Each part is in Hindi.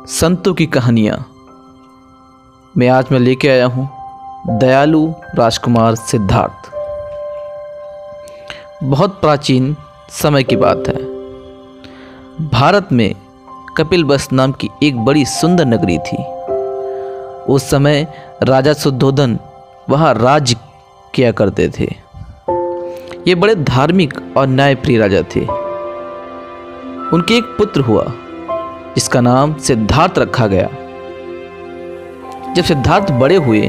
संतों की कहानियाँ मैं लेके आया हूँ दयालु राजकुमार सिद्धार्थ। बहुत प्राचीन समय की बात है। भारत में कपिलवस्तु नाम की एक बड़ी सुंदर नगरी थी। उस समय राजा शुद्धोधन वहाँ राज्य किया करते थे। ये बड़े धार्मिक और न्यायप्रिय राजा थे। उनके एक पुत्र हुआ जिसका नाम सिद्धार्थ रखा गया। जब सिद्धार्थ बड़े हुए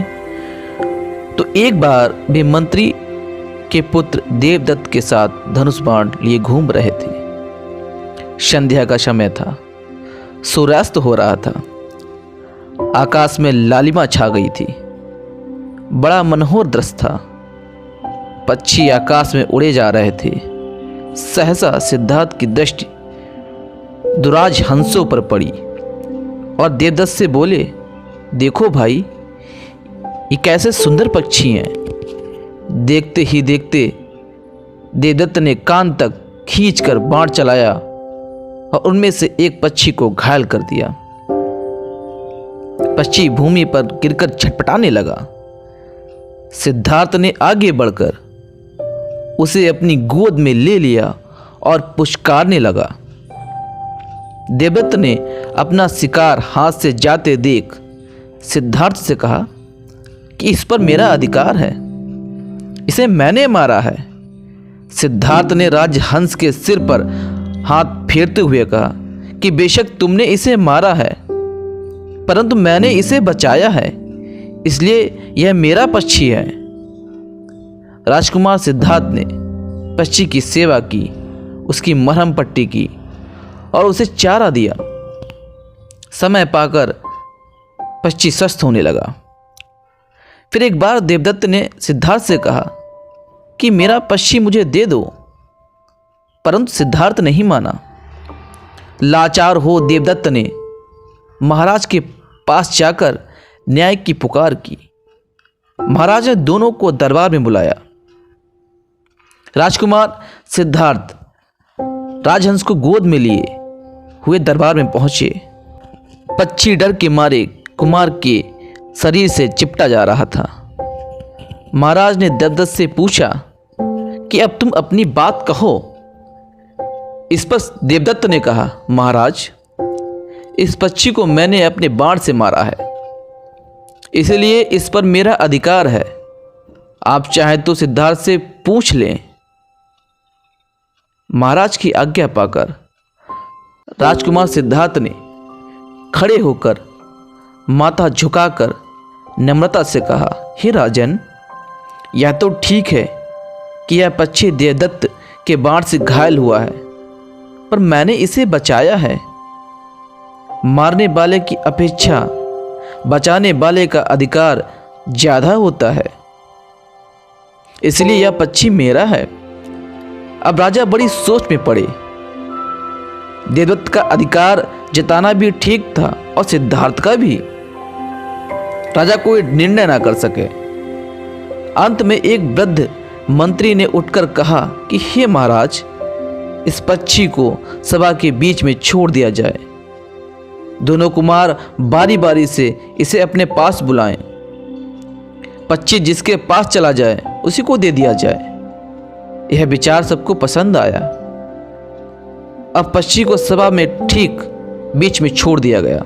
तो एक बार वे मंत्री के पुत्र देवदत्त के साथ धनुष बाण लिए घूम रहे थे। संध्या का समय था, सूर्यास्त हो रहा था। आकाश में लालिमा छा गई थी। बड़ा मनोहर दृश्य था। पक्षी आकाश में उड़े जा रहे थे। सहसा सिद्धार्थ की दृष्टि दुराज हंसों पर पड़ी और देवदत्त से बोले, देखो भाई, ये कैसे सुंदर पक्षी हैं। देखते ही देखते देवदत्त ने कान तक खींचकर बाण चलाया और उनमें से एक पक्षी को घायल कर दिया। पक्षी भूमि पर गिरकर छटपटाने लगा। सिद्धार्थ ने आगे बढ़कर उसे अपनी गोद में ले लिया और पुचकारने लगा। देवदत्त ने अपना शिकार हाथ से जाते देख सिद्धार्थ से कहा कि इस पर मेरा अधिकार है, इसे मैंने मारा है। सिद्धार्थ ने राजहंस के सिर पर हाथ फेरते हुए कहा कि बेशक तुमने इसे मारा है, परंतु मैंने इसे बचाया है, इसलिए यह मेरा पक्षी है। राजकुमार सिद्धार्थ ने पक्षी की सेवा की, उसकी मरहम पट्टी की और उसे चारा दिया। समय पाकर पक्षी स्वस्थ होने लगा। फिर एक बार देवदत्त ने सिद्धार्थ से कहा कि मेरा पक्षी मुझे दे दो, परंतु सिद्धार्थ नहीं माना। लाचार हो देवदत्त ने महाराज के पास जाकर न्याय की पुकार की। महाराज ने दोनों को दरबार में बुलाया। राजकुमार सिद्धार्थ राजहंस को गोद में लिए हुए दरबार में पहुंचे। पक्षी डर के मारे कुमार के शरीर से चिपटा जा रहा था। महाराज ने देवदत्त से पूछा कि अब तुम अपनी बात कहो। इस पर देवदत्त ने कहा, महाराज, इस पक्षी को मैंने अपने बाण से मारा है, इसलिए इस पर मेरा अधिकार है। आप चाहें तो सिद्धार्थ से पूछ लें। महाराज की आज्ञा पाकर राजकुमार सिद्धार्थ ने खड़े होकर माथा झुकाकर नम्रता से कहा, हे राजन, यह तो ठीक है कि यह पक्षी देवदत्त के बाण से घायल हुआ है, पर मैंने इसे बचाया है। मारने वाले की अपेक्षा बचाने वाले का अधिकार ज्यादा होता है, इसलिए यह पक्षी मेरा है। अब राजा बड़ी सोच में पड़े। देवदत्त का अधिकार जताना भी ठीक था और सिद्धार्थ का भी। राजा कोई निर्णय ना कर सके। अंत में एक वृद्ध मंत्री ने उठकर कहा कि हे महाराज, इस पक्षी को सभा के बीच में छोड़ दिया जाए। दोनों कुमार बारी बारी से इसे अपने पास बुलाएं। पक्षी जिसके पास चला जाए उसी को दे दिया जाए। यह विचार सबको पसंद आया। अब पक्षी को सभा में ठीक बीच में छोड़ दिया गया।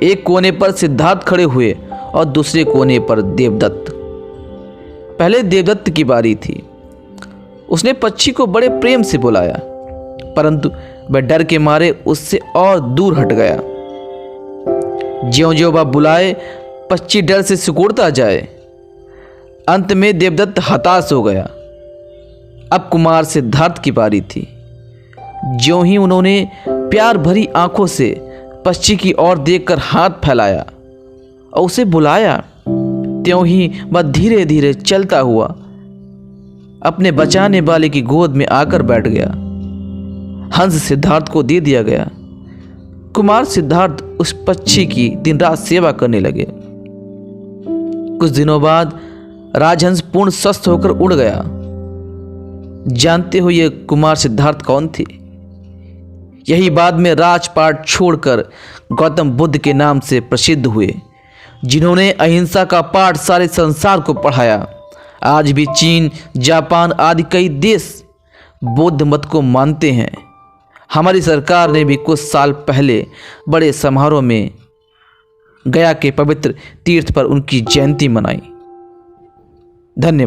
एक कोने पर सिद्धार्थ खड़े हुए और दूसरे कोने पर देवदत्त। पहले देवदत्त की बारी थी। उसने पक्षी को बड़े प्रेम से बुलाया, परंतु वह डर के मारे उससे और दूर हट गया। ज्यों-ज्यों वह बुलाए, पक्षी डर से सिकुड़ता जाए। अंत में देवदत्त हताश हो गया। अब कुमार सिद्धार्थ की बारी थी। ज्यों ही उन्होंने प्यार भरी आंखों से पक्षी की ओर देखकर हाथ फैलाया और उसे बुलाया, त्यों ही वह धीरे धीरे चलता हुआ अपने बचाने वाले की गोद में आकर बैठ गया। हंस सिद्धार्थ को दे दिया गया। कुमार सिद्धार्थ उस पक्षी की दिन रात सेवा करने लगे। कुछ दिनों बाद राजहंस पूर्ण स्वस्थ होकर उड़ गया। जानते हो ये कुमार सिद्धार्थ कौन थे? यही बाद में राजपाट छोड़कर गौतम बुद्ध के नाम से प्रसिद्ध हुए, जिन्होंने अहिंसा का पाठ सारे संसार को पढ़ाया। आज भी चीन, जापान आदि कई देश बौद्ध मत को मानते हैं। हमारी सरकार ने भी कुछ साल पहले बड़े समारोह में गया के पवित्र तीर्थ पर उनकी जयंती मनाई। धन्यवाद।